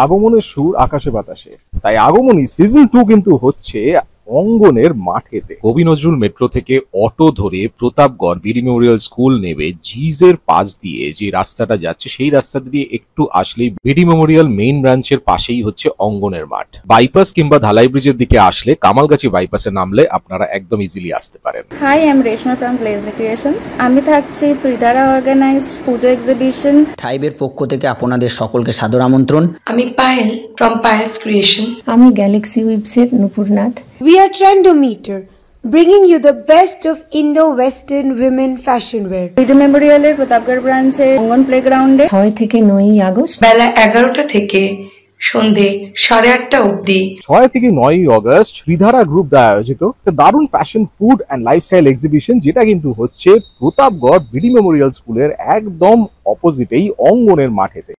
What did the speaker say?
আগমনের সুর আকাশে বাতাসে। তাই আগমনী সিজন 2 কিন্তু হচ্ছে অঙ্গনের মাঠেতে। কবি নজরুল মেট্রো থেকে অটো ধরে প্রতাপগড় বিডি মেমোরিয়াল স্কুল নেবে জিজের পাশ দিয়ে যে রাস্তাটা যাচ্ছে সেই রাস্তা দিয়ে একটু আসলেই বিডি মেমোরিয়াল মেইন ব্রাঞ্চের পাশেই হচ্ছে অঙ্গনের মাঠ। বাইপাস কিংবা ধালাই ব্রিজের দিকে আসলে কামালগাছি বাইপাসে নামলে আপনারা একদম ইজিলি আসতে পারেন। Hi, I am Reshma from place recreations. আমি থাকছি ত্রিধারা অর্গানাইজড পুজো এক্সিবিশন। ট্রাইবের পক্ষ থেকে আপনাদের সকলকে সাদর আমন্ত্রণ। আমি পায়েল ফ্রম পায়েলস ক্রিয়েশন। আমি গ্যালাক্সি উইবসের Nupurnath. We are Trendometer, bringing you the best of Indo-Western women fashion wear. BD মেমোরিয়ালের প্রতাপগড় ব্রাঞ্চে অঙ্গন প্লেগ্রাউন্ডে 6 থেকে 9 আগস্ট বেলা 11টা থেকে সন্ধে 8:30 অবধি 6 থেকে 9 আগস্ট ত্রিধারা গ্রুপ দ্বারা আয়োজিত একটা দারুণ fashion, food and lifestyle exhibition, যেটা কিন্তু হচ্ছে প্রতাপগড় বিডি মেমোরিয়াল স্কুলের একদম অপোজিটেই অঙ্গনের মাঠেতে।